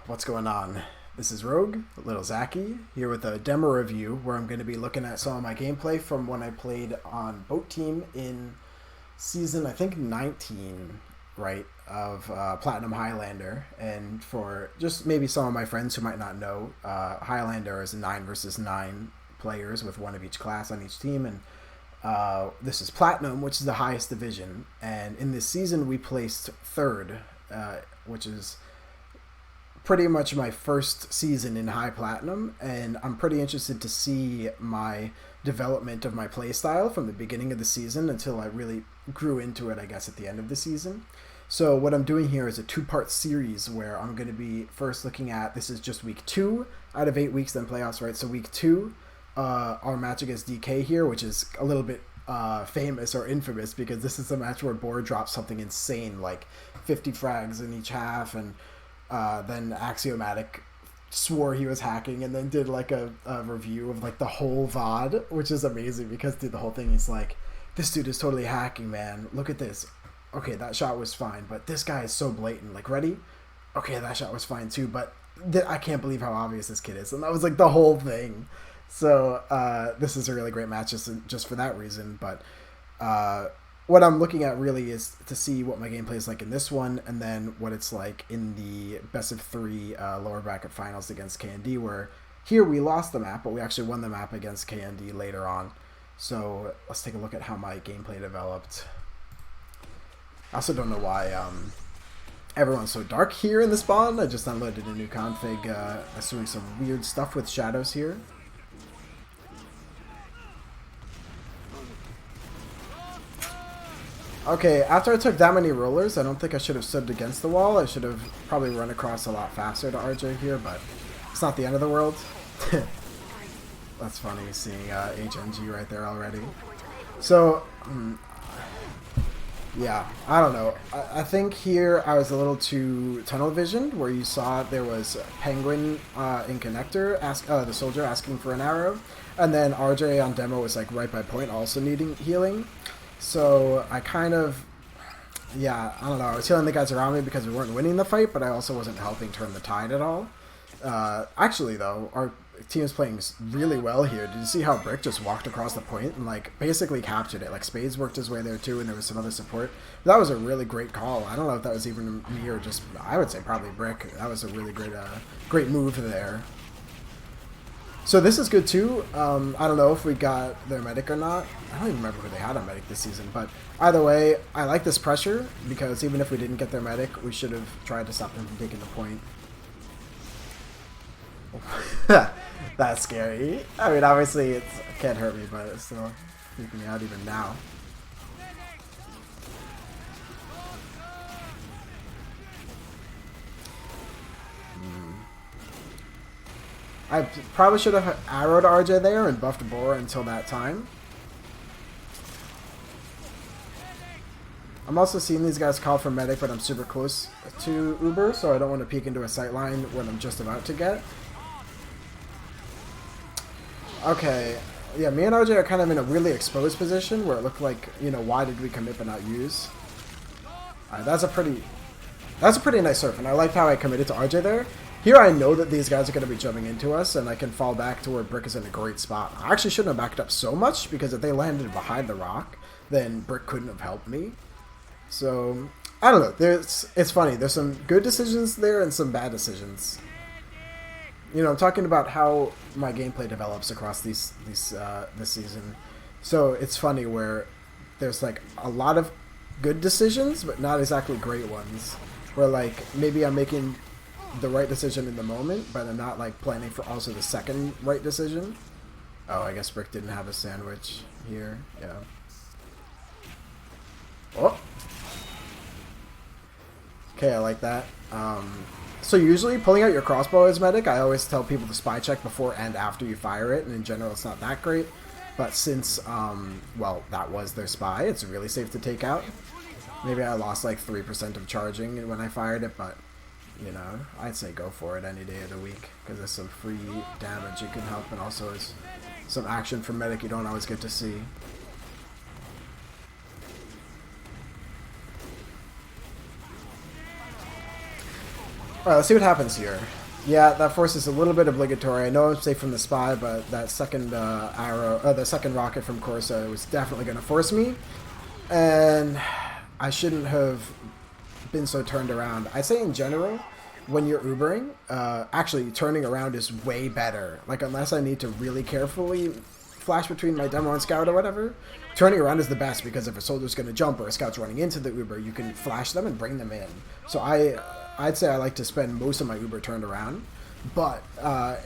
What's going on? This is Rogue, Little Zachy, here with a demo review where I'm going to be looking at some of my gameplay from when I played on Bote Team in season, I think 19, right, of Platinum Highlander. And for just maybe some of my friends who might not know, Highlander is 9 versus 9 players with one of each class on each team, and this is Platinum, which is the highest division. And in this season, we placed third, which is pretty much my first season in High Platinum, and I'm pretty interested to see my development of my playstyle from the beginning of the season until I really grew into it, I guess, at the end of the season. So what I'm doing here is a two-part series where I'm going to be first looking at, this is just week 2 out of 8 weeks, then playoffs, right? So week 2, our match against DK here, which is a little bit famous or infamous because this is a match where Boar dropped something insane, like 50 frags in each half, and then Axiomatic swore he was hacking and then did like a review of like the whole VOD, which is amazing because through the whole thing he's like, this dude is totally hacking, man. Look at this. Okay, that shot was fine, but this guy is so blatant. Like, ready? Okay, that shot was fine too, but I can't believe how obvious this kid is. And that was like the whole thing. So this is a really great match just for that reason. But what I'm looking at really is to see what my gameplay is like in this one, and then what it's like in the best of 3 lower bracket finals against KND, where here we lost the map, but we actually won the map against KND later on. So let's take a look at how my gameplay developed. I also don't know why everyone's so dark here in the spawn. I just downloaded a new config that's doing some weird stuff with shadows here. Okay, after I took that many rollers, I don't think I should have stood against the wall. I should have probably run across a lot faster to RJ here, but it's not the end of the world. That's funny, seeing HNG right there already. So, yeah, I don't know. I think here I was a little too tunnel visioned, where you saw there was Penguin in connector, the soldier asking for an arrow, and then RJ on demo was like right by point also needing healing. So I kind of, yeah, I don't know. I was healing the guys around me because we weren't winning the fight, but I also wasn't helping turn the tide at all. Actually, though, our team is playing really well here. Did you see how Brick just walked across the point and, like, basically captured it? Like, Spades worked his way there, too, and there was some other support. That was a really great call. I don't know if that was even me or just, I would say probably Brick. That was a really great move there. So this is good too. I don't know if we got their medic or not. I don't even remember who they had on medic this season. But either way, I like this pressure because even if we didn't get their medic, we should have tried to stop them from taking the point. That's scary. I mean, obviously it can't hurt me, but it's still freaking me out even now. I probably should have arrowed RJ there and buffed Boar until that time. I'm also seeing these guys call for medic, but I'm super close to Uber, so I don't want to peek into a sight line when I'm just about to get. Okay, yeah, me and RJ are kind of in a really exposed position where it looked like, you know, why did we commit but not use? Alright, that's a pretty nice surf, and I liked how I committed to RJ there. Here I know that these guys are going to be jumping into us, and I can fall back to where Brick is in a great spot. I actually shouldn't have backed up so much, because if they landed behind the rock, then Brick couldn't have helped me. So, I don't know. It's funny. There's some good decisions there and some bad decisions. You know, I'm talking about how my gameplay develops across this season. So, it's funny where there's, like, a lot of good decisions, but not exactly great ones. Where, like, maybe I'm making the right decision in the moment, but I'm not like planning for also the second right decision. Oh, I guess Brick didn't have a sandwich here. Yeah. Oh. Okay, I like that. So usually pulling out your crossbow as medic, I always tell people to spy check before and after you fire it, and in general it's not that great. But since, well, that was their spy, it's really safe to take out. Maybe I lost like 3% of charging when I fired it, but you know, I'd say go for it any day of the week because there's some free damage you can help, and also is some action from medic you don't always get to see. Alright, let's see what happens here. Yeah, that force is a little bit obligatory. I know I'm safe from the spy, but that second the second rocket from Corsa was definitely going to force me. And I shouldn't have been so turned around. I say in general, when you're Ubering, actually turning around is way better. Like, unless I need to really carefully flash between my demo and scout or whatever, turning around is the best, because if a soldier's going to jump or a scout's running into the Uber, you can flash them and bring them in. So I'd say I like to spend most of my Uber turned around. But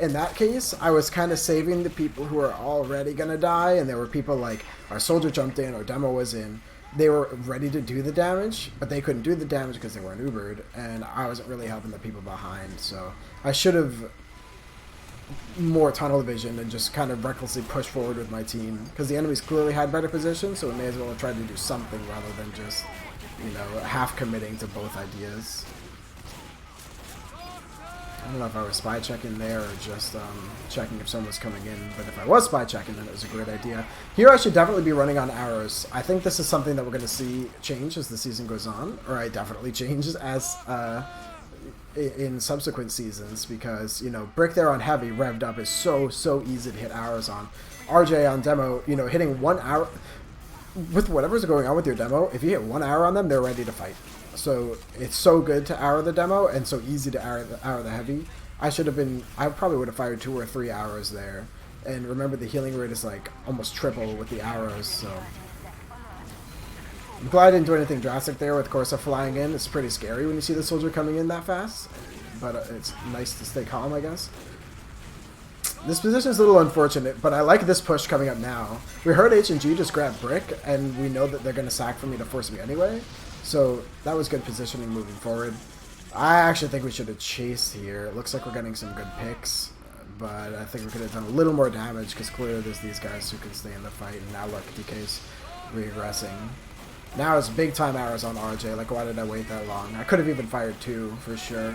in that case, I was kind of saving the people who are already going to die, and there were people like our soldier jumped in or demo was in. They were ready to do the damage, but they couldn't do the damage because they weren't Ubered, and I wasn't really helping the people behind. So I should have more tunnel vision and just kind of recklessly push forward with my team, because the enemies clearly had better position, so we may as well have tried to do something rather than just, you know, half committing to both ideas. I don't know if I was spy checking there or just checking if someone was coming in, but if I was spy checking, then it was a great idea. Here I should definitely be running on arrows. I think this is something that we're going to see change as the season goes on, or I definitely changes as in subsequent seasons, because, you know, brick there on heavy revved up is so easy to hit arrows on. RJ on demo, you know, hitting 1 arrow with whatever's going on with your demo, if you hit 1 arrow on them, they're ready to fight. So it's so good to arrow the demo and so easy to arrow the heavy. I probably would have fired 2 or 3 arrows there. And remember, the healing rate is like almost triple with the arrows, so I'm glad I didn't do anything drastic there with Corsa flying in. It's pretty scary when you see the soldier coming in that fast, but it's nice to stay calm, I guess. This position is a little unfortunate, but I like this push coming up now. We heard H&G just grab brick, and we know that they're going to sack for me to force me anyway, so that was good positioning moving forward. I actually think we should have chased here. It looks like we're getting some good picks, but I think we could have done a little more damage, because clearly there's these guys who can stay in the fight, and now look, DK's regressing. Now it's big time arrows on RJ. Like, why did I wait that long? I could have even fired 2 for sure.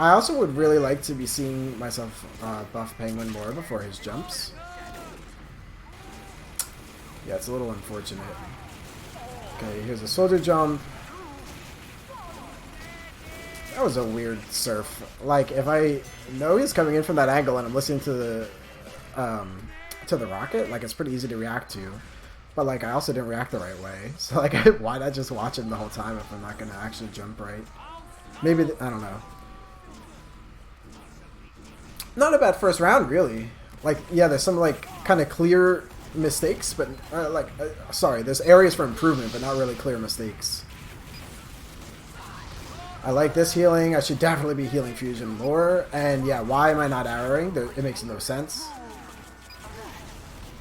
I also would really like to be seeing myself buff Penguin more before his jumps. Yeah, it's a little unfortunate. Okay, here's a soldier jump. That was a weird surf. Like, if I know he's coming in from that angle and I'm listening to the rocket, like, it's pretty easy to react to. But, like, I also didn't react the right way. So, like, why not just watch him the whole time if I'm not going to actually jump right? Maybe, I don't know. Not a bad first round, really. Like, yeah, there's some, like, kind of clear mistakes, but, sorry, there's areas for improvement, but not really clear mistakes. I like this healing. I should definitely be healing Fusion more. And, yeah, why am I not arrowing? It makes no sense.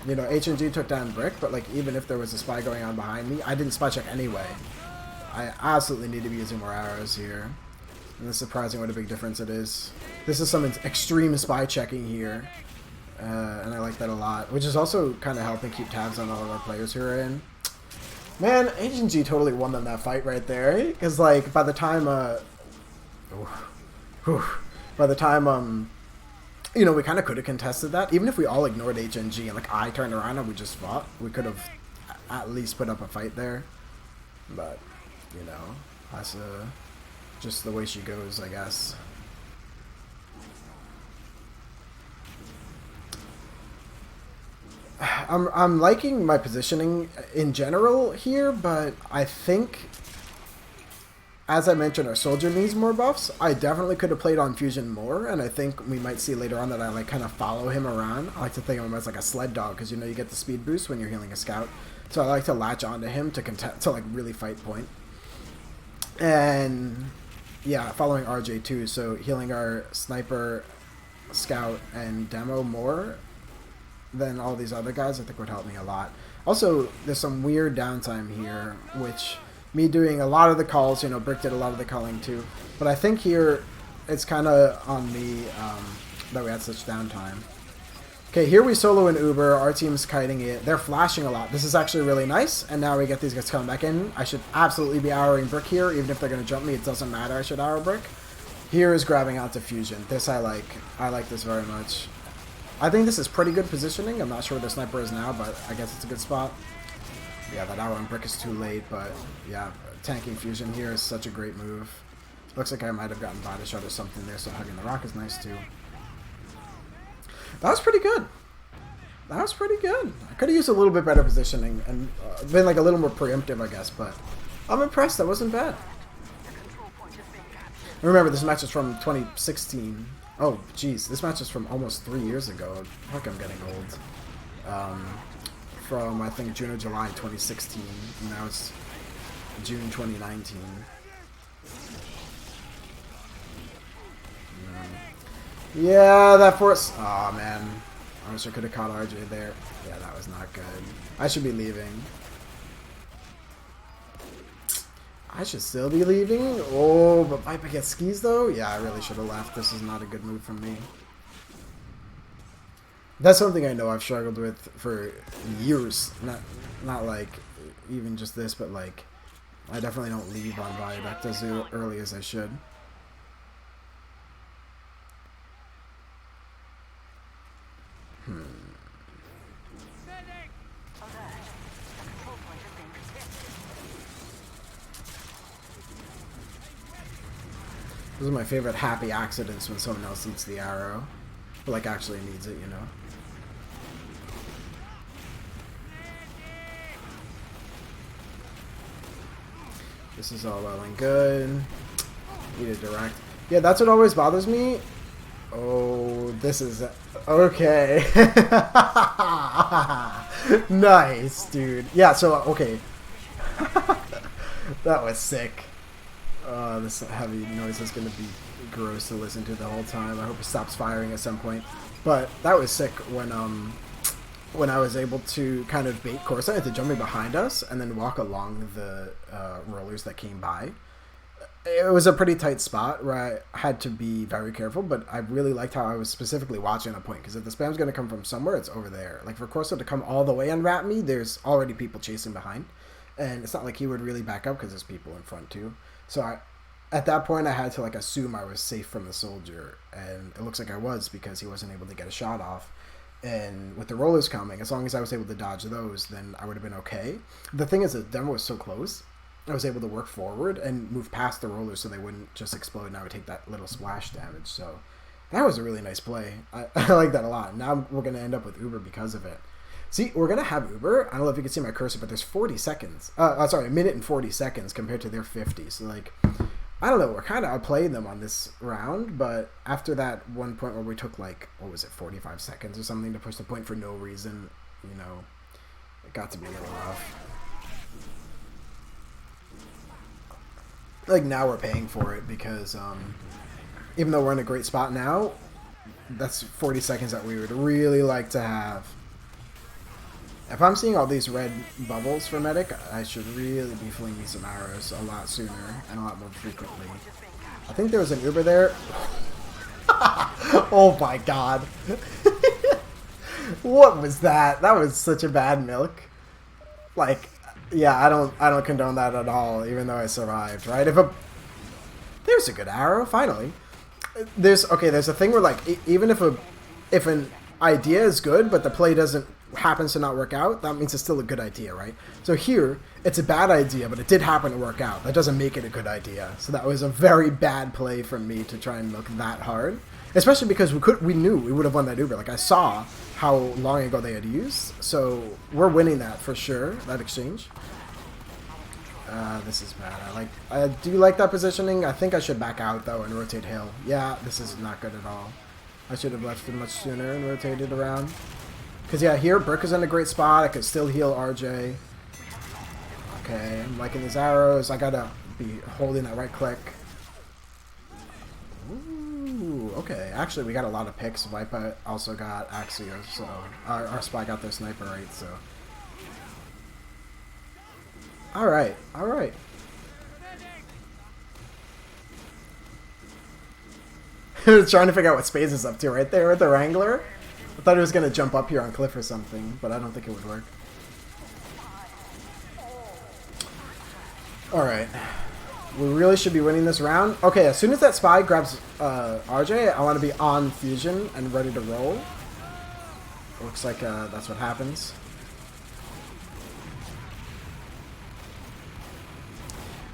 You know, H&G took down brick, but, like, even if there was a spy going on behind me, I didn't spy check anyway. I absolutely need to be using more arrows here. And it's surprising what a big difference it is. This is some extreme spy checking here. And I like that a lot. Which is also kind of helping keep tabs on all of our players who are in. Man, H&G totally won them that fight right there. Because, like, by the time, you know, we kind of could have contested that. Even if we all ignored HNG and, like, I turned around and we just fought, we could have at least put up a fight there. But, you know, that's just the way she goes, I guess. I'm liking my positioning in general here, but I think, as I mentioned, our soldier needs more buffs. I definitely could have played on Fusion more, and I think we might see later on that I, like, kind of follow him around. I like to think of him as like a sled dog, because, you know, you get the speed boost when you're healing a scout. So I like to latch onto him to like really fight point. And yeah, following RJ too. So healing our sniper, scout, and demo more than all these other guys, I think would help me a lot. Also, there's some weird downtime here, which me doing a lot of the calls, you know, Brick did a lot of the calling too, but I think here it's kind of on me that we had such downtime. Okay, here we solo an Uber, our team's kiting it, they're flashing a lot. This is actually really nice, and now we get these guys coming back in. I should absolutely be arrowing Brick here, even if they're going to jump me, it doesn't matter, I should arrow Brick. Here is grabbing onto Fusion. This I like this very much. I think this is pretty good positioning. I'm not sure where the sniper is now, but I guess it's a good spot. Yeah, that arrow on Brick is too late, but yeah, tanking fusion here is such a great move. Looks like I might have gotten body shot or something there, so hugging the rock is nice too. That was pretty good. That was pretty good. I could have used a little bit better positioning and been like a little more preemptive, I guess, but I'm impressed. That wasn't bad. Remember, this match is from 2016. Oh, jeez. This match is from almost 3 years ago. Fuck, I'm getting old. From, I think, June or July 2016. And now it's June 2019. Yeah, that force... Aw, oh, man. I wish I could have caught RJ there. Yeah, that was not good. I should be leaving. I should still be leaving. Oh, but Viper gets skis though? Yeah, I really should have left. This is not a good move from me. That's something I know I've struggled with for years. Not like even just this, but like I definitely don't leave on Viaduct as early as I should. Those are my favorite happy accidents when someone else eats the arrow. But like actually needs it, you know. This is all well and good. Need a direct. Yeah, that's what always bothers me. Oh, this is... Okay. Nice, dude. Yeah, so, okay. That was sick. This heavy noise is going to be gross to listen to the whole time. I hope it stops firing at some point. But that was sick when I was able to kind of bait Corsa into jumping behind us and then walk along the rollers that came by. It was a pretty tight spot where I had to be very careful, but I really liked how I was specifically watching a point, because if the spam's going to come from somewhere, it's over there. Like for Corsa to come all the way and wrap me, there's already people chasing behind. And it's not like he would really back up because there's people in front too. So at that point, I had to like assume I was safe from the soldier, and it looks like I was because he wasn't able to get a shot off. And with the rollers coming, as long as I was able to dodge those, then I would have been okay. The thing is, the demo was so close, I was able to work forward and move past the rollers so they wouldn't just explode and I would take that little splash damage. So that was a really nice play. I like that a lot. Now we're going to end up with Uber because of it. See, we're going to have Uber. I don't know if you can see my cursor, but there's 40 seconds. Sorry, a minute and 40 seconds compared to their 50. So, like, I don't know. We're kind of outplaying them on this round, but after that one point where we took, like, what was it, 45 seconds or something to push the point for no reason, you know, it got to be a little rough. Like, now we're paying for it because even though we're in a great spot now, that's 40 seconds that we would really like to have. If I'm seeing all these red bubbles for Medic, I should really be flinging some arrows a lot sooner and a lot more frequently. I think there was an Uber there. Oh my god. What was that? That was such a bad milk. Like, yeah, I don't condone that at all, even though I survived, right? There's a good arrow, finally. There's a thing where, like, even if an idea is good, but the play happens to not work out, that means it's still a good idea, right? So here, it's a bad idea, but it did happen to work out. That doesn't make it a good idea. So that was a very bad play from me to try and milk that hard. Especially because we knew we would have won that Uber. Like, I saw how long ago they had used. So we're winning that for sure, that exchange. This is bad. I do like that positioning. I think I should back out, though, and rotate Hill. Yeah, this is not good at all. I should have left it much sooner and rotated around. Because, yeah, here, Brick is in a great spot. I could still heal RJ. Okay, I'm liking these arrows. I gotta be holding that right click. Ooh, okay. Actually, we got a lot of picks. Viper also got Axio, so our spy got their sniper right, so. Alright, alright. I was trying to figure out what Spades is up to right there with the Wrangler. I thought he was going to jump up here on Cliff or something, but I don't think it would work. Alright. We really should be winning this round. Okay, as soon as that spy grabs RJ, I want to be on Fusion and ready to roll. Looks like that's what happens.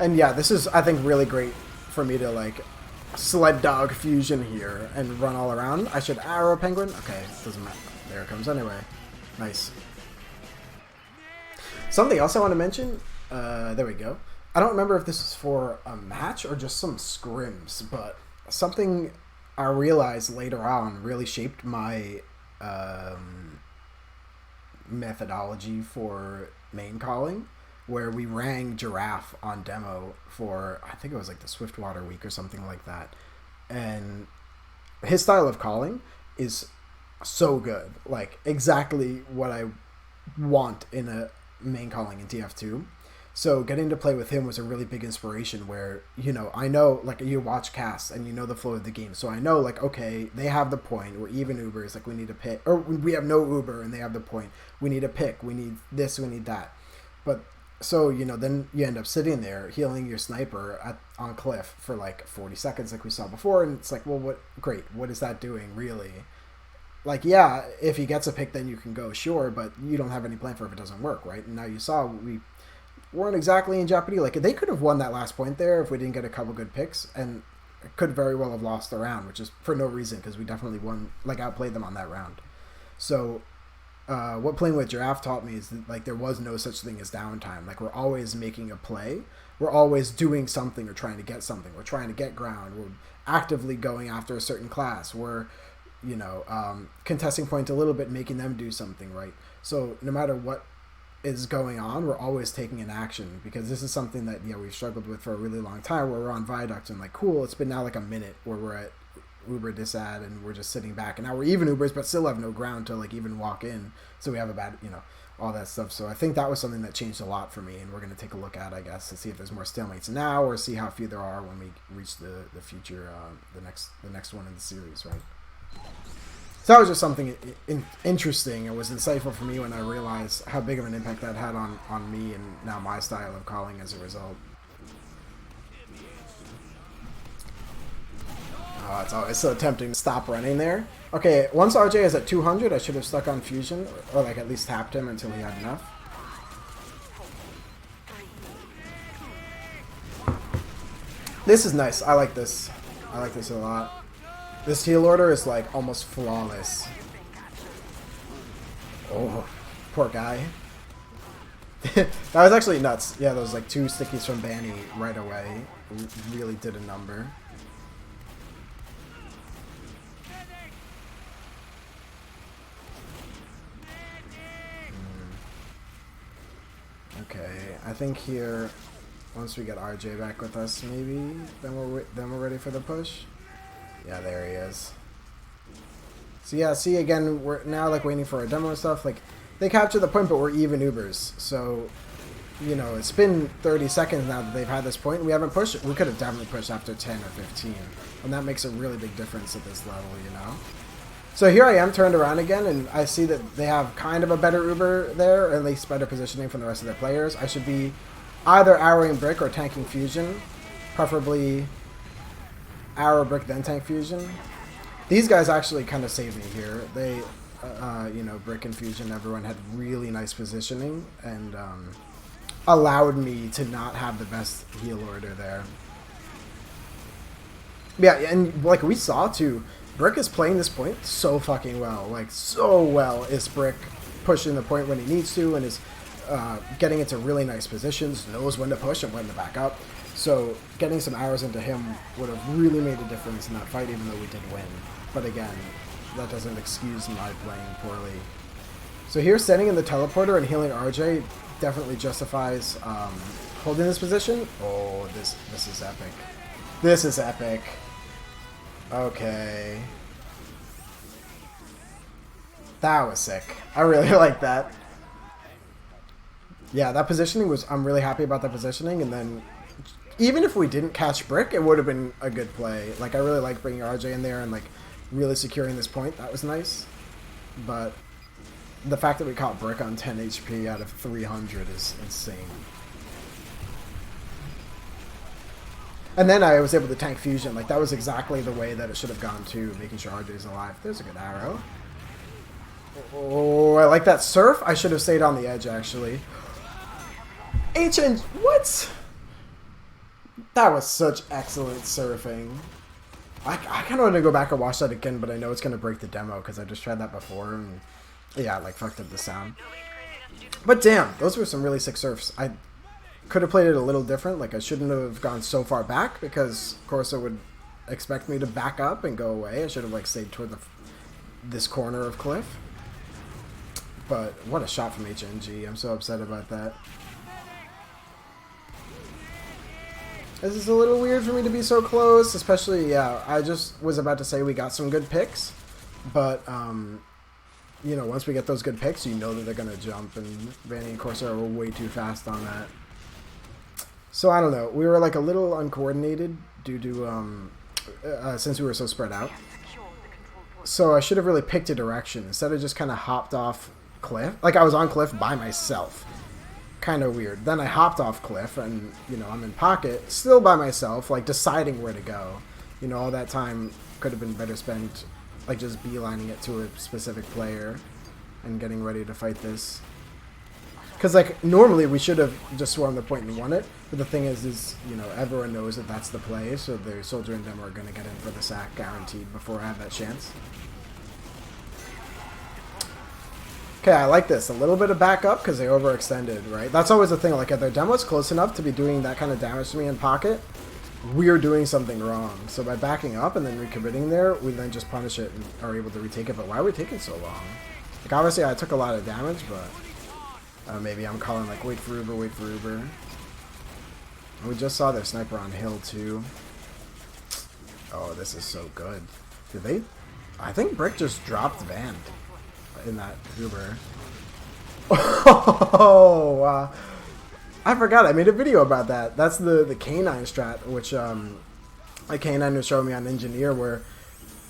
And yeah, this is, I think, really great for me to, like, sled dog fusion here and run all around. I should arrow penguin. Okay, doesn't matter. There it comes anyway. Nice. Something else I want to mention. There we go. I don't remember if this is for a match or just some scrims, but something I realized later on really shaped my methodology for main calling, where we rang Giraffe on demo for, I think it was like the Swiftwater week or something like that. And his style of calling is so good. Like, exactly what I want in a main calling in TF2. So getting to play with him was a really big inspiration where, you know, I know, like, you watch casts and you know the flow of the game. So I know, like, okay, they have the point. We're even Ubers. Like, we need to pick. Or we have no Uber and they have the point. We need to pick. We need this. We need that. But, so, you know, then you end up sitting there healing your sniper on cliff for, like, 40 seconds like we saw before. And it's like, well, great. What is that doing, really? Like, yeah, if he gets a pick, then you can go, sure. But you don't have any plan for if it doesn't work, right? And now you saw we weren't exactly in jeopardy. Like, they could have won that last point there if we didn't get a couple good picks, and could very well have lost the round, which is for no reason, because we definitely won, like, outplayed them on that round. So what playing with Giraffe taught me is that, like, there was no such thing as downtime. Like, we're always making a play, we're always doing something or trying to get something, we're trying to get ground, we're actively going after a certain class, we're, you know, contesting points a little bit, making them do something, right? So no matter what is going on, we're always taking an action, because this is something that, yeah, we've struggled with for a really long time, where we're on Viaduct and, like, cool, it's been now like a minute where we're at Uber disad and we're just sitting back, and now we're even Ubers but still have no ground to, like, even walk in, so we have a bad, you know, all that stuff. So I think that was something that changed a lot for me, and we're going to take a look at, I guess, to see if there's more stalemates now, or see how few there are when we reach the future, the next one in the series, right? So that was just something interesting. It was insightful for me when I realized how big of an impact that had on me and now my style of calling as a result. Oh, it's always so tempting to stop running there. Okay, once RJ is at 200, I should have stuck on Fusion, or, like, at least tapped him until he had enough. This is nice. I like this. I like this a lot. This heal order is, like, almost flawless. Oh, poor guy. That was actually nuts. Yeah, those, like, 2 stickies from Banny right away really did a number. Okay, I think here, once we get RJ back with us, maybe then we're ready for the push. Yeah, there he is. So yeah, see, again, we're now, like, waiting for our demo and stuff. Like, they capture the point, but we're even Ubers. So, you know, it's been 30 seconds now that they've had this point. We haven't pushed it. We could have definitely pushed after 10 or 15. And that makes a really big difference at this level, you know? So here I am turned around again, and I see that they have kind of a better Uber there, or at least better positioning from the rest of their players. I should be either arrowing Brick or tanking Fusion. Preferably arrow Brick, then tank Fusion. These guys actually kind of saved me here. They, you know, Brick and Fusion, everyone had really nice positioning, and allowed me to not have the best heal order there. Yeah, and, like, we saw too, Brick is playing this point so fucking well. Like, so well is Brick pushing the point when he needs to, and is getting into really nice positions, knows when to push and when to back up. So getting some arrows into him would have really made a difference in that fight, even though we did win. But again, that doesn't excuse my playing poorly. So here, standing in the teleporter and healing RJ definitely justifies holding this position. Oh, this is epic. This is epic. Okay. That was sick. I really like that. Yeah, that positioning was... I'm really happy about that positioning, and then... Even if we didn't catch Brick, it would have been a good play. Like, I really like bringing RJ in there and, like, really securing this point. That was nice. But the fact that we caught Brick on 10 HP out of 300 is insane. And then I was able to tank Fusion. Like, that was exactly the way that it should have gone, too, making sure RJ's alive. There's a good arrow. Oh, I like that surf. I should have stayed on the edge, actually. HN... What? That was such excellent surfing. I kind of want to go back and watch that again, but I know it's going to break the demo because I just tried that before and yeah, it, like fucked up the sound. But damn, those were some really sick surfs. I could have played it a little different. Like I shouldn't have gone so far back because Corsa would expect me to back up and go away. I should have like stayed toward this corner of cliff. But what a shot from HNG. I'm so upset about that. This is a little weird for me to be so close, especially, yeah, I just was about to say we got some good picks, but, you know, once we get those good picks, you know that they're going to jump, and Vanny and Corsair were way too fast on that. So, I don't know, we were, like, a little uncoordinated due to, since we were so spread out. So I should have really picked a direction, instead of just kind of hopped off cliff. Like, I was on cliff by myself. Kind of weird. Then I hopped off cliff and, you know, I'm in pocket, still by myself, like, deciding where to go. You know, all that time could have been better spent, like, just beelining it to a specific player and getting ready to fight this. Because, like, normally we should have just swarmed the point and won it, but the thing is, you know, everyone knows that that's the play, so the soldier and them are going to get in for the sack guaranteed before I have that chance. Okay, I like this. A little bit of backup because they overextended, right? That's always the thing. Like, if their demo's close enough to be doing that kind of damage to me in pocket, we're doing something wrong. So by backing up and then recommitting there, we then just punish it and are able to retake it. But why are we taking so long? Like, obviously, I took a lot of damage, but maybe I'm calling, like, wait for Uber, wait for Uber. And we just saw their sniper on hill, too. Oh, this is so good. Did they... I think Brick just dropped Van in that Uber. Oh, I forgot. I made a video about that. That's the K9 strat, which a K9 was showing me on Engineer, where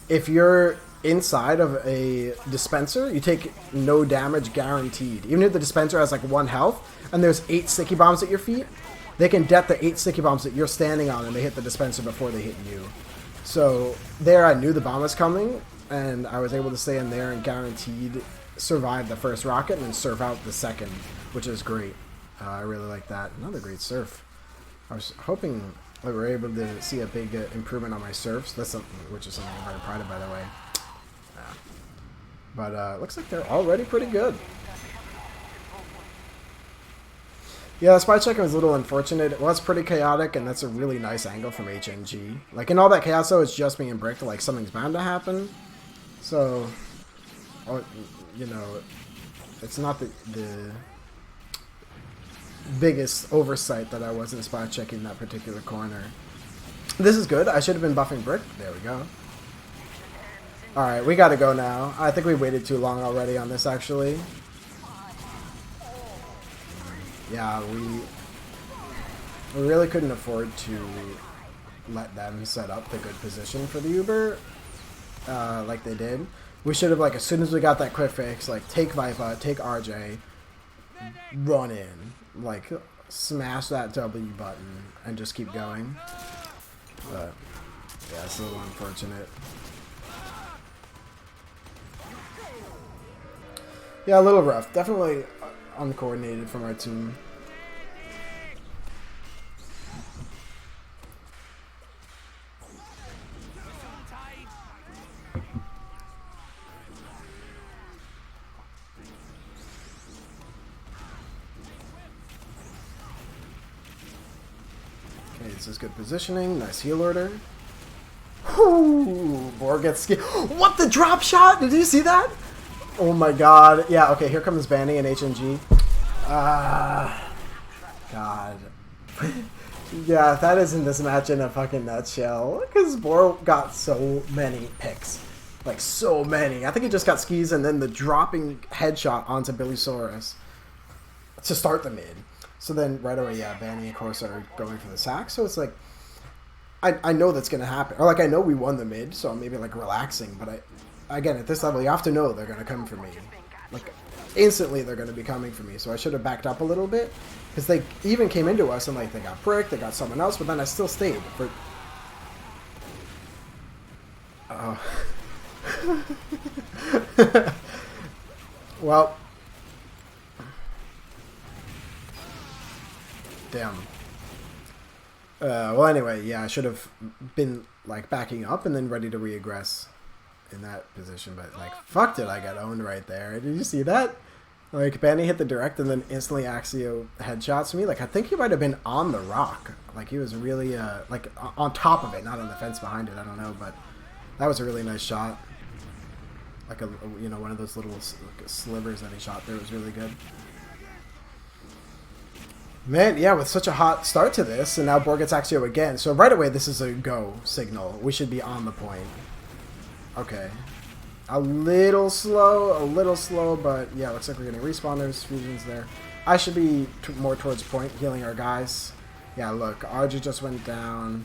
if you're inside of a dispenser, you take no damage guaranteed. Even if the dispenser has like 1 health and there's 8 sticky bombs at your feet, they can det the 8 sticky bombs that you're standing on and they hit the dispenser before they hit you. So there I knew the bomb was coming, and I was able to stay in there and guaranteed survive the first rocket and then surf out the second, which is great. I really like that. Another great surf. I was hoping that we were able to see a big improvement on my surfs. That's something, which is something I'm very proud of, by the way. Yeah. But looks like they're already pretty good. Yeah, spy checking was a little unfortunate. It was pretty chaotic, and that's a really nice angle from HNG. Like, in all that chaos, though, it's just me and Brick. Like, something's bound to happen. So, you know, it's not the biggest oversight that I wasn't spot checking that particular corner. This is good. I should have been buffing Brick. There we go. Alright, we gotta go now. I think we waited too long already on this, actually. Yeah, we really couldn't afford to let them set up the good position for the Uber like they did. We should have, like, as soon as we got that quick fix, like, take Vipa, take RJ, run in, like, smash that W button, and just keep going. But, yeah, it's a little unfortunate. Yeah, a little rough. Definitely uncoordinated from our team. Okay, this is good positioning. Nice heal order. Whoo! Boar gets scared. What, the drop shot? Did you see that? Oh my god. Yeah, okay, here comes Banny and HNG. God. Yeah, that isn't this match in a fucking nutshell. Because Boar got so many picks. Like, so many. I think he just got skis and then the dropping headshot onto Billy Saurus to start the mid. So then, right away, yeah, Banny, of course, are going for the sack. So it's like, I know that's going to happen. Or, like, I know we won the mid, so I'm maybe, like, relaxing. But, again, at this level, you have to know they're going to come for me. Like, instantly they're going to be coming for me. So I should have backed up a little bit. Because they even came into us and, like, they got Brick, they got someone else. But then I still stayed. For... Well... Damn. Well, anyway, yeah, I should have been like backing up and then ready to reaggress in that position, but like, fuck, did I get owned right there? Did you see that? Like, Benny hit the direct and then instantly Axio headshots me. Like, I think he might have been on the rock. Like, he was really, like, on top of it, not on the fence behind it. I don't know, but that was a really nice shot. Like, you know, one of those little slivers that he shot there was really good. Man, yeah, with such a hot start to this, and now Borg gets Axio again. So right away, this is a go signal. We should be on the point. Okay. A little slow, but yeah, looks like we're getting respawners, fusions there. I should be more towards point, healing our guys. Yeah, look, RG just went down.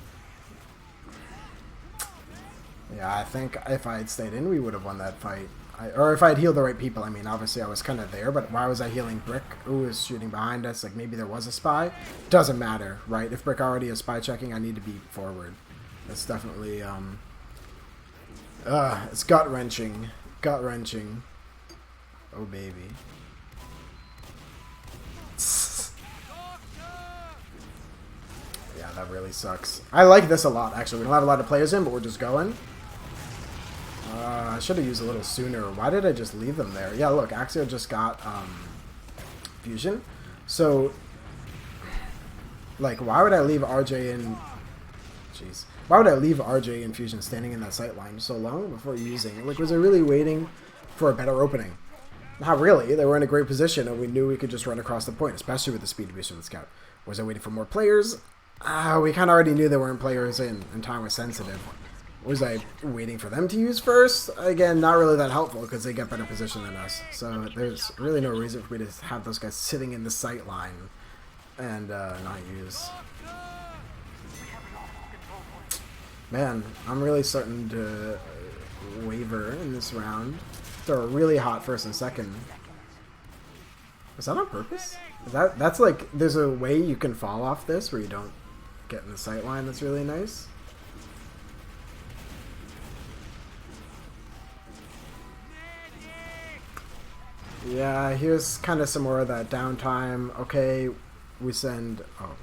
Yeah, I think if I had stayed in, we would have won that fight. Or if I had healed the right people. I mean, obviously I was kind of there, but why was I healing Brick? Ooh, is shooting behind us. Like, maybe there was a spy. Doesn't matter, right? If Brick already is spy checking, I need to be forward. That's definitely, it's gut-wrenching. Gut-wrenching. Oh, baby. Yeah, that really sucks. I like this a lot, actually. We don't have a lot of players in, but we're just going. I should have used a little sooner. Why did I just leave them there? Yeah, look, Axio just got fusion. So, like, why would I leave RJ in... Jeez. Why would I leave RJ and Fusion standing in that sight line so long before using it? Like, was I really waiting for a better opening? Not really. They were in a great position, and we knew we could just run across the point, especially with the speed boost from the scout. Was I waiting for more players? We kind of already knew there weren't players in, and time was sensitive. Was I waiting for them to use first? Again, not really that helpful, because they get better position than us. So there's really no reason for me to have those guys sitting in the sight line and not use. Man, I'm really starting to waver in this round. They're really hot first and second. Was that on purpose? That's like, there's a way you can fall off this where you don't get in the sight line. That's really nice. Yeah, here's kind of some more of that downtime. Okay, we send... Oh,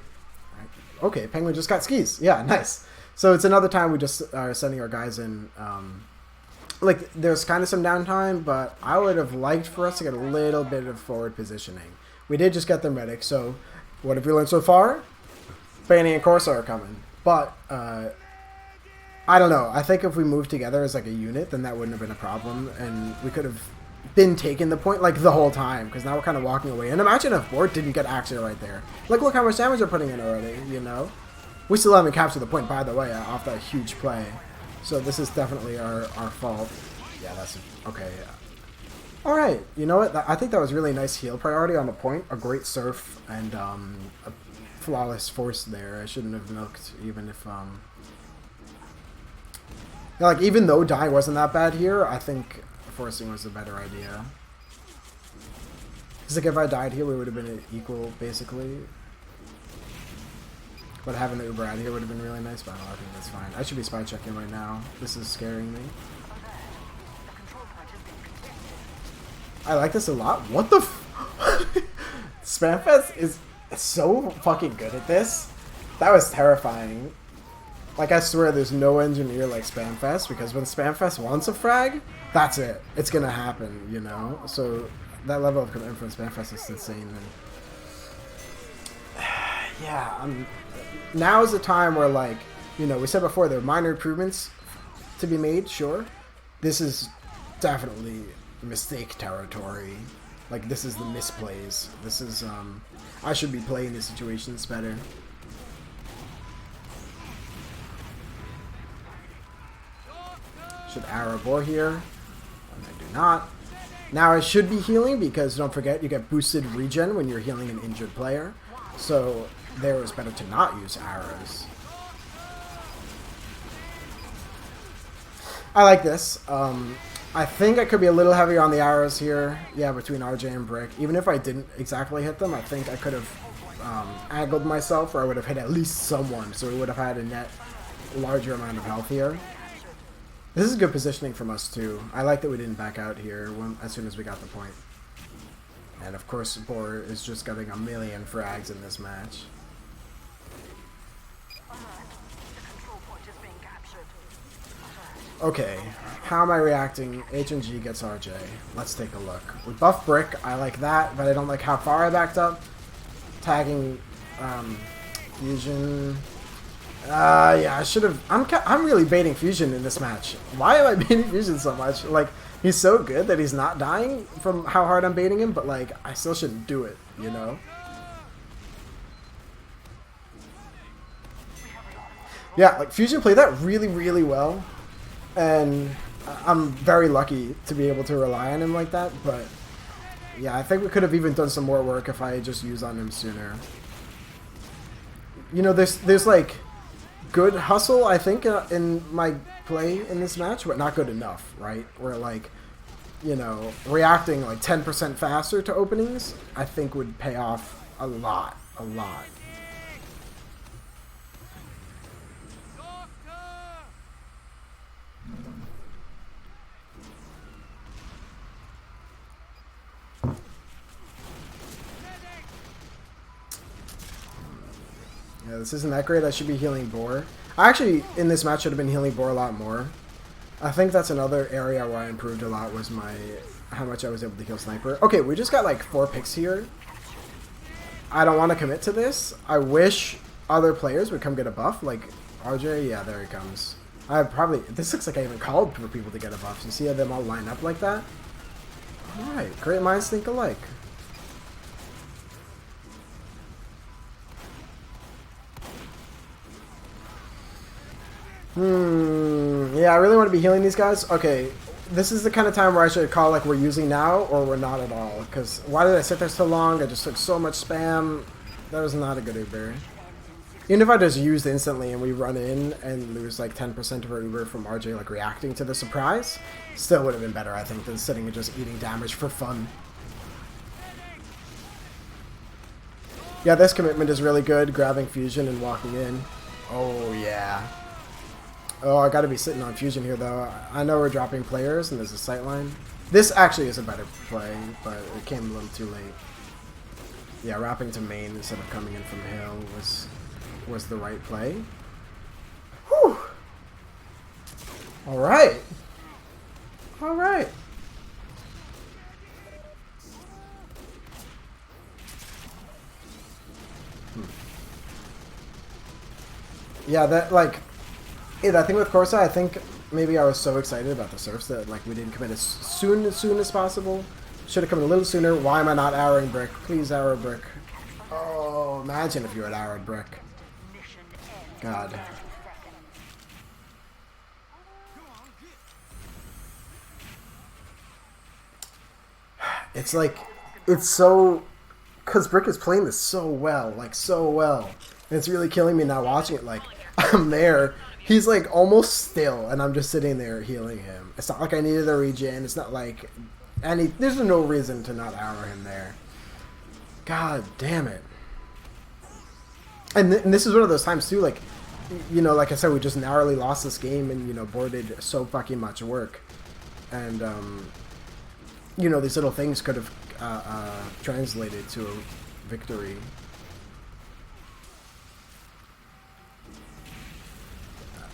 right. Okay, Penguin just got skis. Yeah, nice. So it's another time we just are sending our guys in. Like, there's kind of some downtime, but I would have liked for us to get a little bit of forward positioning. We did just get the medic, so what have we learned so far? Fanny and Corsa are coming. But, I don't know. I think if we moved together as like a unit, then that wouldn't have been a problem, and we could have been taking the point like the whole time, because now we're kind of walking away. And imagine if Bote didn't get Axio right there. Like, look how much damage they're putting in already, you know? We still haven't captured the point, by the way, off that huge play. So this is definitely our fault. Yeah, that's... Okay, yeah. Alright, you know what? I think that was really nice heal priority on the point. A great surf and a flawless force there. I shouldn't have milked, even if... Yeah, like, even though dying wasn't that bad here, I think forcing was a better idea. Because, like, if I died here, we would have been equal, basically. But having the Uber out here would have been really nice, but I think that's fine. I should be spy checking right now. This is scaring me. I like this a lot. What the f... Spamfest is so fucking good at this. That was terrifying. Like, I swear there's no engineer like Spamfest, because when Spamfest wants a frag, that's it. It's gonna happen, you know? So, that level of commitment from Spamfest is insane. And yeah, now is the time where, like, you know, we said before, there are minor improvements to be made, sure. This is definitely mistake territory. Like, this is the misplays. This is, I should be playing these situations better. Should arrow bore here. And I do not. Now I should be healing, because don't forget, you get boosted regen when you're healing an injured player. So there it's better to not use arrows. I like this. I think I could be a little heavier on the arrows here. Yeah, between RJ and Brick. Even if I didn't exactly hit them, I think I could have angled myself, or I would have hit at least someone, so we would have had a net larger amount of health here. This is good positioning from us too. I like that we didn't back out here as soon as we got the point. And of course, Bor is just getting a million frags in this match. Okay, how am I reacting? H and G gets RJ. Let's take a look. We buff Brick. I like that, but I don't like how far I backed up. Tagging Fusion. Yeah, I should have. I'm really baiting Fusion in this match. Why am I baiting Fusion so much? Like, he's so good that he's not dying from how hard I'm baiting him, but like, I still shouldn't do it, you know? Yeah, like Fusion played that really, really well, and I'm very lucky to be able to rely on him like that, but yeah, I think we could have even done some more work if I had just used on him sooner. You know, there's like good hustle, I think, in my play in this match, but not good enough, right? Where like, you know, reacting like 10% faster to openings, I think would pay off a lot, a lot. Yeah, this isn't that great. I should be healing Boar. I actually, in this match, should have been healing Boar a lot more. I think that's another area where I improved a lot was how much I was able to heal Sniper. Okay, we just got like 4 picks here. I don't want to commit to this. I wish other players would come get a buff. Like RJ, yeah, there he comes. This looks like I even called for people to get a buff. You see how them all line up like that? Alright, great minds think alike. Yeah, I really want to be healing these guys. Okay, this is the kind of time where I should call like we're using now or we're not at all. Because why did I sit there so long? I just took so much spam. That was not a good Uber. Even if I just used instantly and we run in and lose like 10% of our Uber from RJ like reacting to the surprise, still would have been better, I think, than sitting and just eating damage for fun. Yeah, this commitment is really good, grabbing Fusion and walking in. Oh, yeah. Oh, I gotta be sitting on Fusion here, though. I know we're dropping players, and there's a sightline. This actually is a better play, but it came a little too late. Yeah, wrapping to main instead of coming in from hill was the right play. Whew! Alright. Alright. Yeah, that, like... Yeah, that thing with Corsa, I think maybe I was so excited about the surfs that like we didn't commit as soon as possible. Should have come in a little sooner. Why am I not arrowing Brick? Please arrow Brick. Oh, imagine if you had arrowed Brick. God. It's like, it's so... Because Brick is playing this so well, like so well. And it's really killing me not watching it. Like, I'm there... He's like almost still, and I'm just sitting there healing him. It's not like I needed a regen. It's not like there's no reason to not arrow him there. God damn it. And this is one of those times too, like, you know, like I said, we just narrowly lost this game, and you know, boarded so fucking much work, and you know, these little things could have translated to a victory.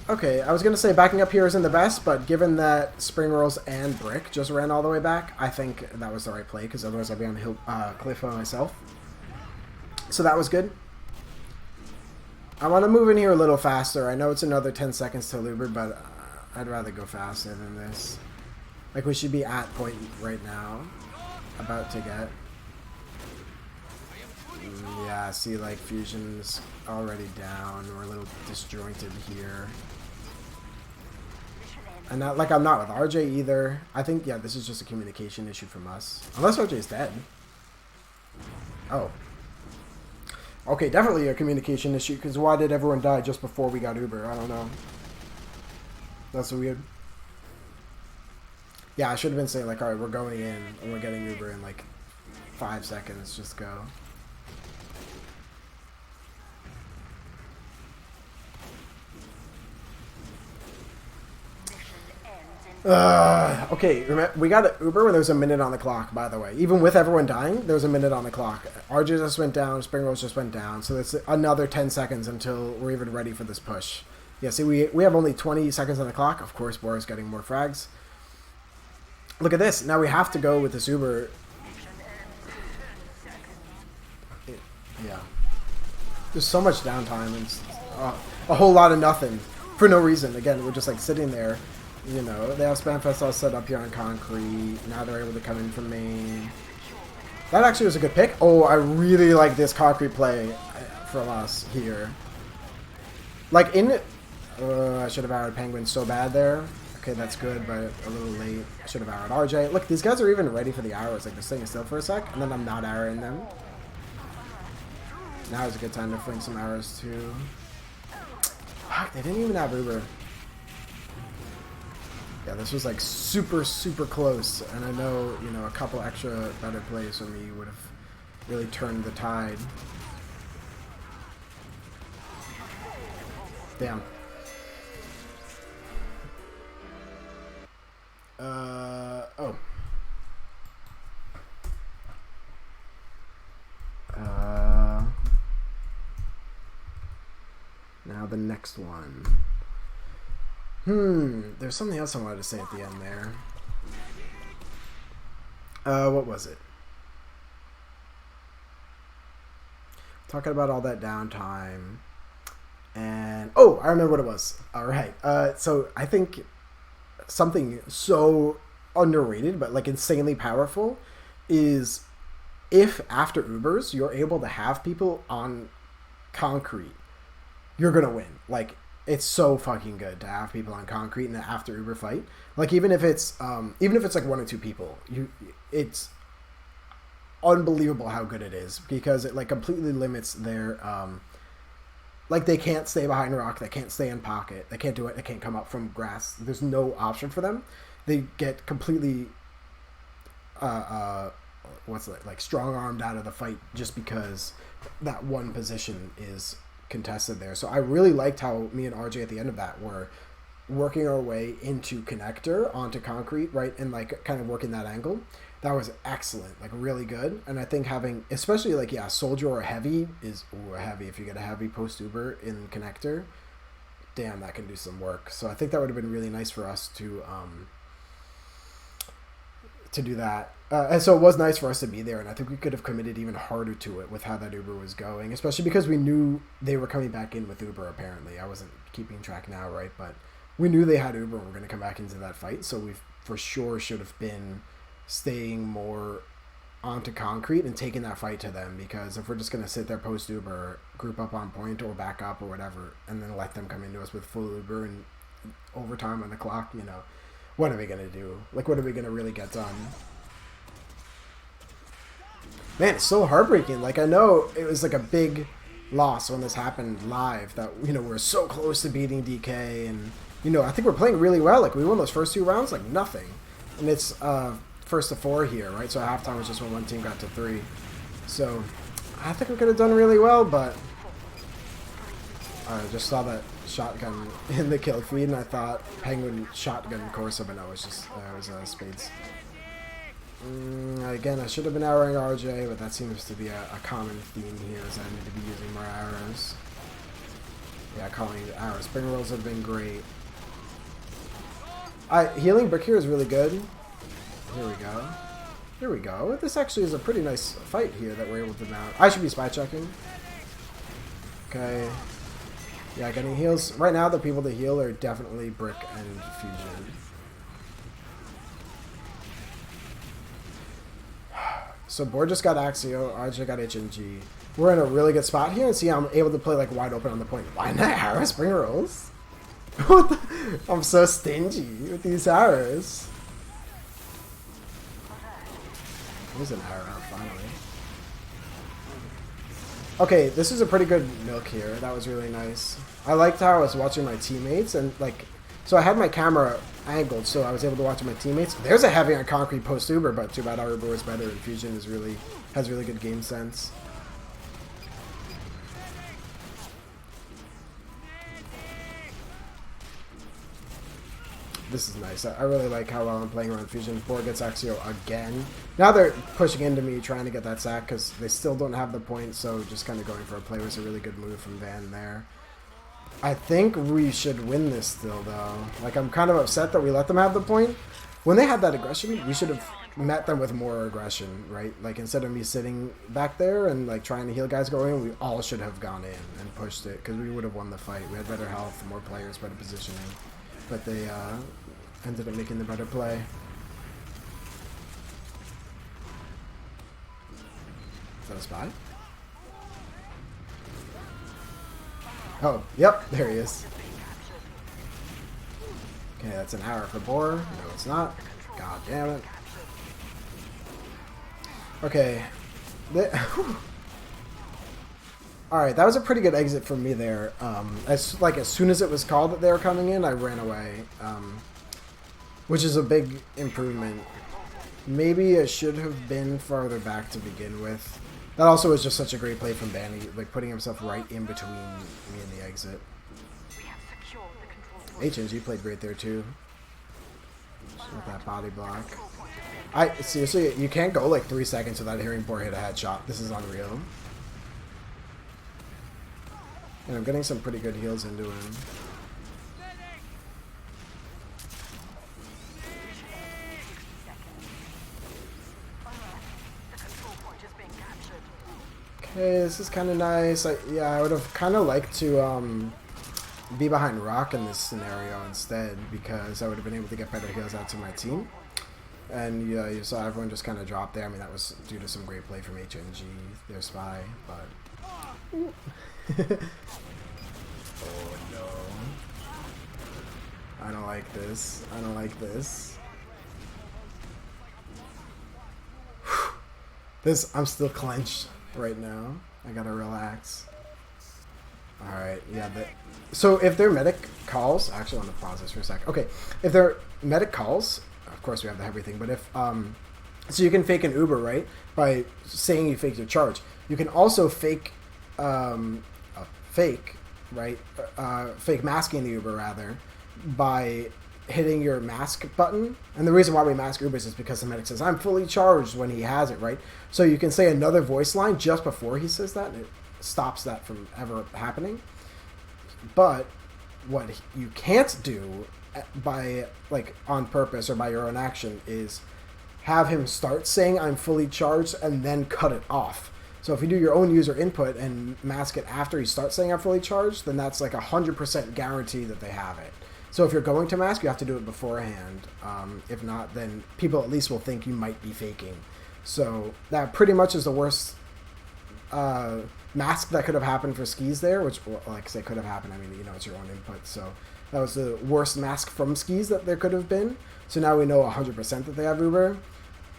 Okay, I was going to say backing up here isn't the best, but given that Spring Rolls and Brick just ran all the way back, I think that was the right play, because otherwise I'd be on the hill, cliff by myself. So that was good. I want to move in here a little faster. I know it's another 10 seconds till Uber, but I'd rather go faster than this. Like, we should be at point right now. About to get. Yeah, see, like, Fusion's already down. We're a little disjointed here. And not, like, I'm not with RJ either. I think, yeah, this is just a communication issue from us. Unless RJ's dead. Oh. Okay, definitely a communication issue, because why did everyone die just before we got Uber? I don't know. That's weird. Yeah, I should have been saying, like, alright, we're going in, and we're getting Uber in, like, 5 seconds. Just go. Okay, we got an Uber when there was a minute on the clock, by the way. Even with everyone dying, there was a minute on the clock. RJ just went down, Spring Rolls just went down, so that's another 10 seconds until we're even ready for this push. Yeah, see, we have only 20 seconds on the clock. Of course, Bore's getting more frags. Look at this. Now we have to go with this Uber. Yeah. There's so much downtime and a whole lot of nothing for no reason. Again, we're just like sitting there. You know, they have Spamfest all set up here on concrete. Now they're able to come in from main. That actually was a good pick. Oh, I really like this concrete play from us here. Like in... I should have arrowed Penguin so bad there. Okay, that's good, but a little late. I should have arrowed RJ. Look, these guys are even ready for the arrows. Like, they're staying still for a sec, and then I'm not arrowing them. Now is a good time to fling some arrows, too. Fuck, they didn't even have Uber. Yeah, this was, like, super, super close. And I know, you know, a couple extra better plays for me would have really turned the tide. Damn. Oh. Now the next one. There's something else I wanted to say at the end there. What was it? Talking about all that downtime. And, oh, I remember what it was. All right. So I think something so underrated but like insanely powerful is if after Ubers you're able to have people on concrete, you're gonna win. Like, it's so fucking good to have people on concrete in an after Uber fight. Like, even if it's like one or two people, it's unbelievable how good it is, because it like completely limits their like, they can't stay behind rock, they can't stay in pocket, they can't do it, they can't come up from grass. There's no option for them. They get completely what's it, like strong-armed out of the fight just because that one position is contested there. So I really liked how me and RJ at the end of that were working our way into connector onto concrete, right, and like kind of working that angle. That was excellent, like really good. And I think having, especially like, yeah, soldier or heavy is a heavy. If you get a heavy post Uber in connector, damn, that can do some work. So I think that would have been really nice for us to do that. And so it was nice for us to be there, and I think we could have committed even harder to it with how that Uber was going, especially because we knew they were coming back in with Uber, apparently. I wasn't keeping track now, right? But we knew they had Uber and were going to come back into that fight, so we for sure should have been staying more onto concrete and taking that fight to them, because if we're just going to sit there post Uber, group up on point or back up or whatever, and then let them come into us with full Uber and overtime on the clock, you know, what are we going to do? Like, what are we going to really get done? Man, it's so heartbreaking. Like, I know it was like a big loss when this happened live, that, you know, we're so close to beating DK, and, you know, I think we're playing really well. Like, we won those first two rounds like nothing. And it's first to 4 here, right? So halftime was just when one team got to 3. So I think we could have done really well, but I just saw that shotgun in the kill feed, and I thought Penguin shotgun Corsa, but no, it was just Spades. Again, I should have been arrowing RJ, but that seems to be a common theme here, is I need to be using more arrows. Yeah, calling it arrows. Spring rolls have been great. Healing brick here is really good. Here we go. Here we go. This actually is a pretty nice fight here that we're able to mount. I should be spy checking. Okay. Yeah, getting heals. Right now, the people to heal are definitely Brick and Fusion. So Board just got Axio, RJ got HNG. We're in a really good spot here, and see, I'm able to play like wide open on the point. Why not arrow spring rolls? What the? I'm so stingy with these arrows. There's an arrow, finally. Okay, this is a pretty good milk here. That was really nice. I liked how I was watching my teammates, and like, so I had my camera angled, so I was able to watch my teammates. There's a heavy on concrete post Uber, but too bad our Uber was better, and Fusion is has really good game sense. This is nice. I really like how well I'm playing around Fusion. Board gets Axio again. Now they're pushing into me, trying to get that sack, because they still don't have the point, so just kind of going for a play was a really good move from Van there. I think we should win this still, though. Like, I'm kind of upset that we let them have the point. When they had that aggression, we should have met them with more aggression, right? Like, instead of me sitting back there and, like, trying to heal guys going, we all should have gone in and pushed it, because we would have won the fight. We had better health, more players, better positioning. But they ended up making the better play. Is that a spy? Oh, yep, there he is. Okay, that's an hour for Boar. No, it's not. God damn it. Okay. Alright, that was a pretty good exit from me there. As soon as it was called that they were coming in, I ran away. Which is a big improvement. Maybe I should have been farther back to begin with. That also was just such a great play from Banny, like putting himself right in between me and the exit. HNG played great there too. Just with that body block. Seriously, you can't go like 3 seconds without hearing Boar hit a headshot. This is unreal. And I'm getting some pretty good heals into him. Okay, this is kind of nice. Yeah, I would have kind of liked to be behind Rock in this scenario instead, because I would have been able to get better heals out to my team. And yeah, you saw everyone just kind of drop there. I mean, that was due to some great play from HNG, their spy, but... Oh no. I don't like this. I don't like this. I'm still clenched right now. I gotta relax. Alright, yeah, so if their medic calls, actually I want to pause this for a sec. Okay, if their medic calls, of course we have everything, but if, so you can fake an Uber, right? By saying you faked your charge. You can also fake, fake masking the Uber rather, by hitting your mask button. And the reason why we mask Ubers is because the medic says, I'm fully charged when he has it, right? So you can say another voice line just before he says that, and it stops that from ever happening. But what you can't do by, like, on purpose or by your own action is have him start saying I'm fully charged and then cut it off. So if you do your own user input and mask it after he starts saying I'm fully charged, then that's like 100% guarantee that they have it. So if you're going to mask, you have to do it beforehand. If not, then people at least will think you might be faking. So that pretty much is the worst mask that could have happened for Skis there, which, well, like I say, could have happened. I mean, you know, it's your own input. So that was the worst mask from Skis that there could have been. So now we know 100% that they have Uber.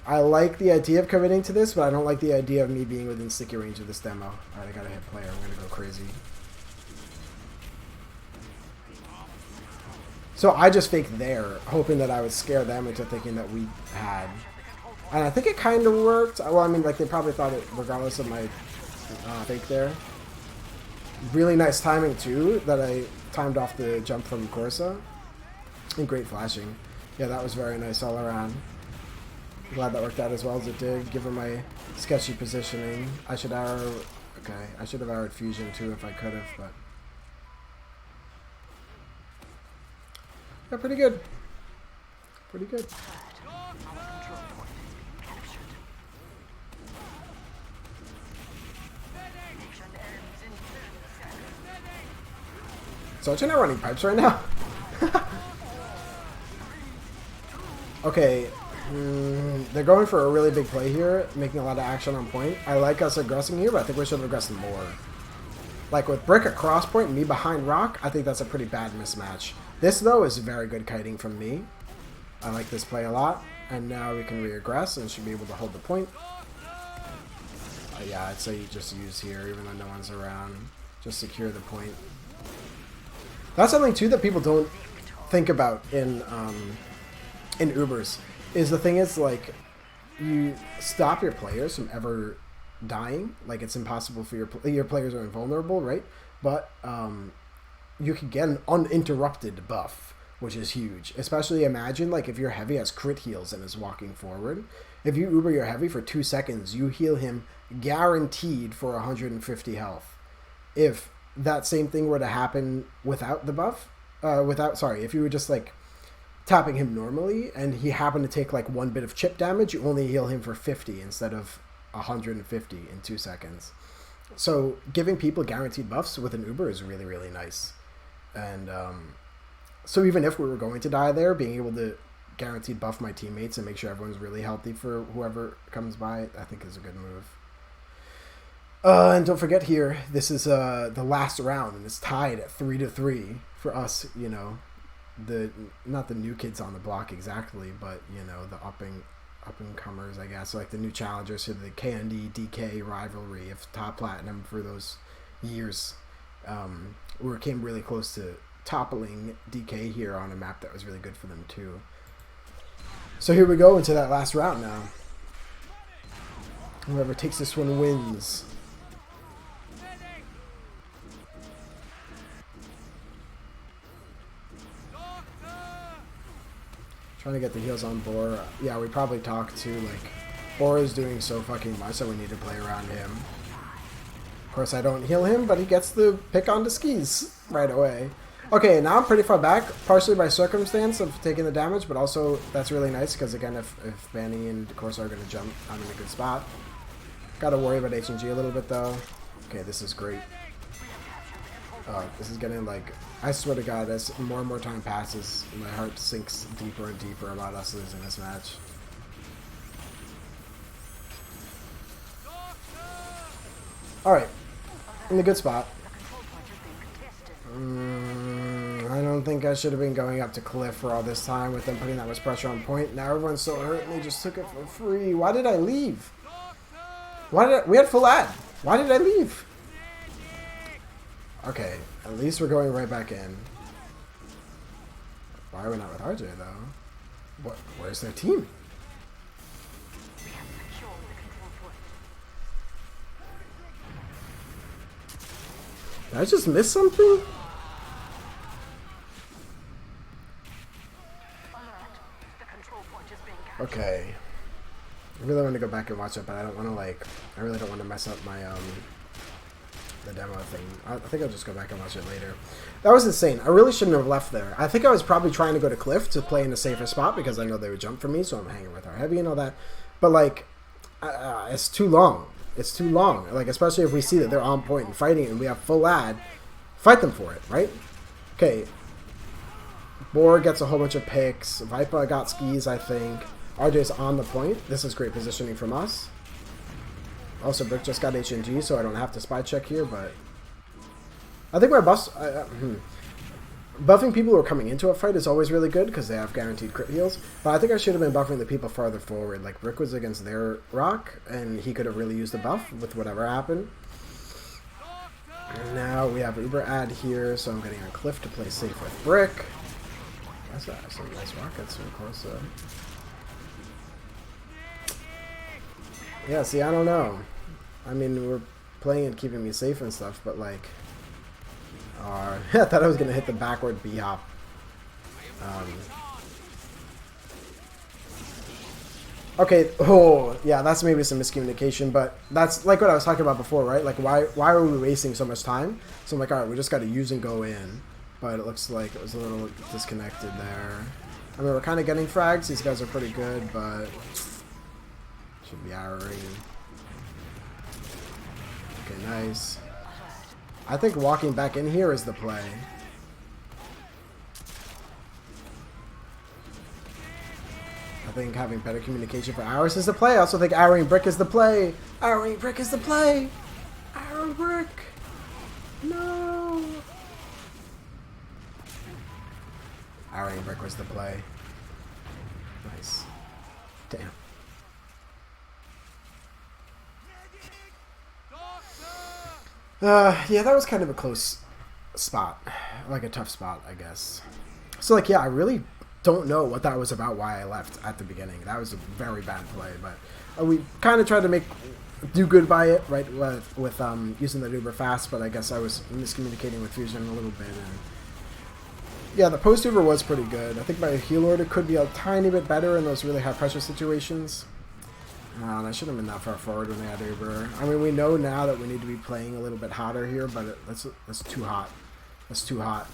I like the idea of committing to this, but I don't like the idea of me being within sticky range of this demo. Alright, I gotta hit player. I'm gonna go crazy. So I just faked there, hoping that I would scare them into thinking that we had. And I think it kind of worked. Well, I mean, like, they probably thought it regardless of my fake there. Really nice timing, too, that I timed off the jump from Corsa. And great flashing. Yeah, that was very nice all around. Glad that worked out as well as it did, given my sketchy positioning. I should arrow... Okay, I should have arrowed Fusion, too, if I could have, but... Yeah, pretty good. Pretty good. So you're not running pipes right now? Okay, they're going for a really big play here, making a lot of action on point. I like us aggressing here, but I think we should have aggressed more. Like with Brick at cross point and me behind Rock, I think that's a pretty bad mismatch. This, though, is very good kiting from me. I like this play a lot. And now we can re-aggress and should be able to hold the point. Yeah, I'd say you just use here, even though no one's around. Just secure the point. That's something, too, that people don't think about in Ubers. Is the thing is, like, you stop your players from ever dying. Like, it's impossible for your players are invulnerable, right? But you can get an uninterrupted buff, which is huge. Especially imagine, like, if your heavy has crit heals and is walking forward. If you Uber your heavy for 2 seconds, you heal him guaranteed for 150 health. If that same thing were to happen without the buff, if you were just like tapping him normally and he happened to take like 1 bit of chip damage, you only heal him for 50 instead of 150 in 2 seconds. So giving people guaranteed buffs with an Uber is really, really nice. And so even if we were going to die there, being able to guaranteed buff my teammates and make sure everyone's really healthy for whoever comes by, I think is a good move. And don't forget here, this is the last round, and it's tied at 3-3 for us, you know, not the new kids on the block exactly, but, you know, the up and comers, I guess, like the new challengers to the KND DK rivalry of top platinum for those years. We came really close to toppling DK here on a map that was really good for them too. So here we go into that last round now. Whoever takes this one wins. Trying to get the heals on Bor. Yeah, we probably talked to, like, Bor is doing so fucking much that we need to play around him. Of course, I don't heal him, but he gets the pick on the skis right away. Okay, now I'm pretty far back, partially by circumstance of taking the damage, but also that's really nice because, again, if Banny and Corsair are going to jump, I'm in a good spot. Got to worry about H&G a little bit, though. Okay, this is great. This is getting, like, I swear to God, as more and more time passes, my heart sinks deeper and deeper about us losing this match. Alright, in a good spot. I don't think I should have been going up to Cliff for all this time with them putting that much pressure on point. Now everyone's so hurt and they just took it for free. Why did I leave? We had full ad. Why did I leave? Okay, at least we're going right back in. Why are we not with RJ though? Where's their team? Did I just miss something? Okay. I really want to go back and watch it, but I don't want to, like, I really don't want to mess up my, the demo thing. I think I'll just go back and watch it later. That was insane. I really shouldn't have left there. I think I was probably trying to go to Cliff to play in a safer spot because I know they would jump for me, so I'm hanging with our heavy and all that. But, like, it's too long. It's too long. Like, especially if we see that they're on point and fighting and we have full ad, fight them for it, right? Okay. Bor gets a whole bunch of picks. Vipa got skis, I think. RJ's on the point. This is great positioning from us. Also, Brick just got H&G, so I don't have to spy check here, but I think my buffs... buffing people who are coming into a fight is always really good because they have guaranteed crit heals, but I think I should have been buffing the people farther forward. Like, Brick was against their rock, and he could have really used the buff with whatever happened. And now we have Uber ad here, so I'm getting on Cliff to play safe with Brick. That's some nice rockets, of course. Yeah, see, I don't know. I mean, we're playing and keeping me safe and stuff, but, like... I thought I was going to hit the backward B-hop. Okay, oh, yeah, that's maybe some miscommunication, but that's like what I was talking about before, right? Like, why are we wasting so much time? So I'm like, alright, we just got to use and go in. But it looks like it was a little disconnected there. I mean, we're kind of getting frags. These guys are pretty good, but... should be arroring. Okay, nice. I think walking back in here is the play. I think having better communication for hours is the play. I also think arrowing Brick is the play. Arrowing Brick is the play. Arrow Brick. No. Arrowing Brick was the play. Nice. Damn. Yeah, that was kind of a close spot. Like a tough spot, I guess. So, like, yeah, I really don't know what that was about, why I left at the beginning. That was a very bad play, but we kind of tried to do good by it, right, with using the Uber fast, but I guess I was miscommunicating with Fusion a little bit. And yeah, the post Uber was pretty good. I think my heal order could be a tiny bit better in those really high pressure situations. No, that shouldn't have been that far forward when they had Uber. I mean, we know now that we need to be playing a little bit hotter here, but that's too hot. That's too hot.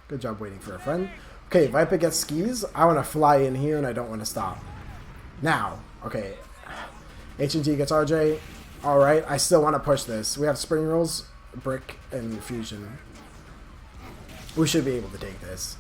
Good job waiting for a friend. Okay, Viper gets skis. I want to fly in here, and I don't want to stop. Now, okay. H&G gets RJ. All right, I still want to push this. We have spring rolls, brick, and fusion. We should be able to take this.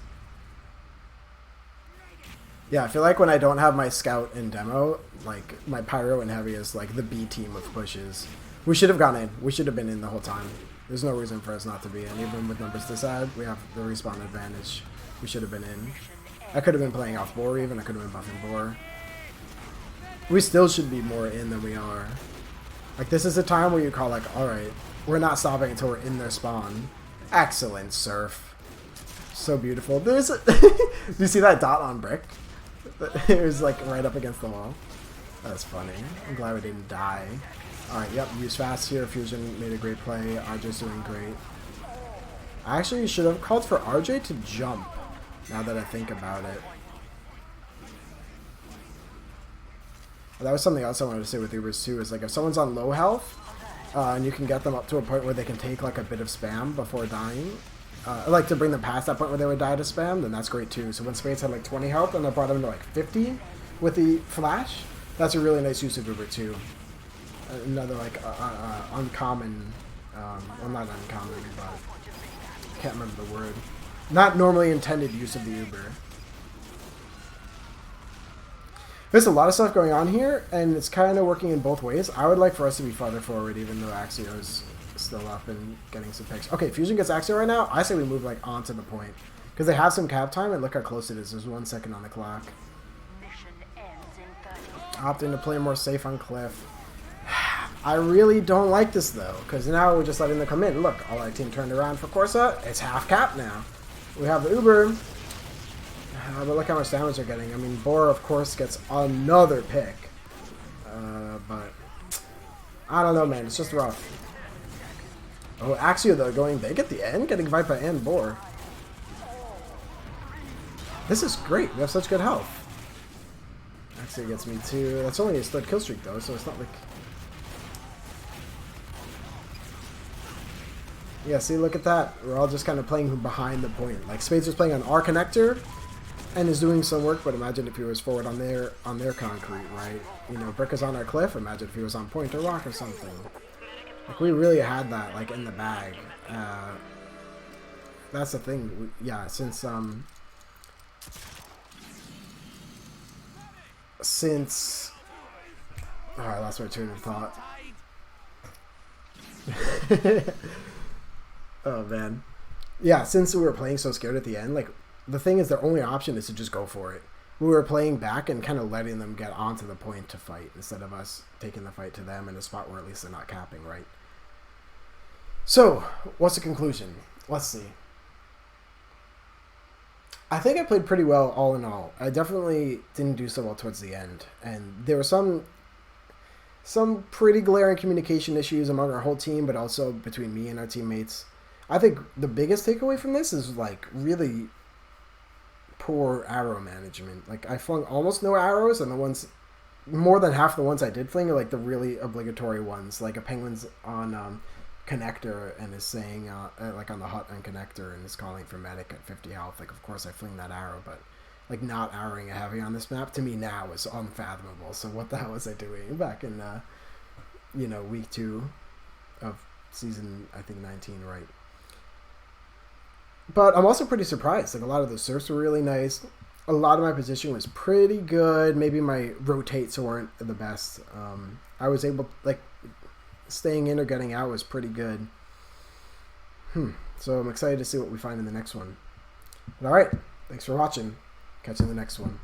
Yeah, I feel like when I don't have my scout in demo, like my pyro and heavy is like the B team of pushes. We should have gone in. We should have been in the whole time. There's no reason for us not to be in. Even with numbers this add, we have the respawn advantage. We should have been in. I could have been playing off Boar even. I could have been buffing Boar. We still should be more in than we are. Like, this is a time where you call, like, alright, we're not stopping until we're in their spawn. Excellent, Surf. So beautiful. There's a do you see that dot on brick? It was, like, right up against the wall. That's funny. I'm glad we didn't die. Alright, yep, use fast here. Fusion made a great play. RJ's doing great. I actually should have called for RJ to jump, now that I think about it. That was something else I wanted to say with Ubers too, is like if someone's on low health, and you can get them up to a point where they can take like a bit of spam before dying, like to bring them past that point where they would die to spam, then that's great too. So when Spades had like 20 health and I brought him to like 50 with the flash, that's a really nice use of Uber too. Another like uncommon, well not uncommon, but I can't remember the word. Not normally intended use of the Uber. There's a lot of stuff going on here, and it's kind of working in both ways. I would like for us to be farther forward, even though Axio's still up and getting some picks. Okay, Fusion gets Axio right now. I say we move like onto the point, because they have some cap time, and look how close it is. There's 1 second on the clock. Opting to play more safe on Cliff. I really don't like this though, because now we're just letting them come in. Look, all our team turned around for Corsa. It's half cap now. We have the Uber. But look how much damage they're getting. I mean, Boar, of course, gets another pick. But I don't know, man. It's just rough. Oh, Axio, though, going big at the end, getting Viper and Boar. This is great. We have such good health. Axio gets me too. That's only a split kill streak, though, so it's not like... Yeah, see, look at that. We're all just kind of playing behind the point. Like, Spades was playing on our connector and is doing some work, but imagine if he was forward on their concrete, right? You know, Brick is on our cliff. Imagine if he was on point or rock or something. Like, we really had that, like, in the bag. That's the thing. Yeah, since oh, I lost my train of thought. Oh, man. Yeah, since we were playing so scared at the end, like, the thing is, their only option is to just go for it. We were playing back and kind of letting them get onto the point to fight instead of us taking the fight to them in a spot where at least they're not capping, right? So, what's the conclusion? Let's see. I think I played pretty well all in all. I definitely didn't do so well towards the end. And there were some pretty glaring communication issues among our whole team, but also between me and our teammates. I think the biggest takeaway from this is, like, really poor arrow management. Like, I flung almost no arrows, and the ones, more than half the ones I did fling are like the really obligatory ones. Like a penguin's on connector and is saying, like on the hut on connector and is calling for medic at 50 health. Like, of course I fling that arrow, but like not arrowing a heavy on this map to me now is unfathomable. So what the hell was I doing back in, you know, week 2 of season, I think 19, right? But I'm also pretty surprised. Like, a lot of the surfs were really nice. A lot of my position was pretty good. Maybe my rotates weren't the best. I was able, like, staying in or getting out was pretty good. So I'm excited to see what we find in the next one. But all right. Thanks for watching. Catch you in the next one.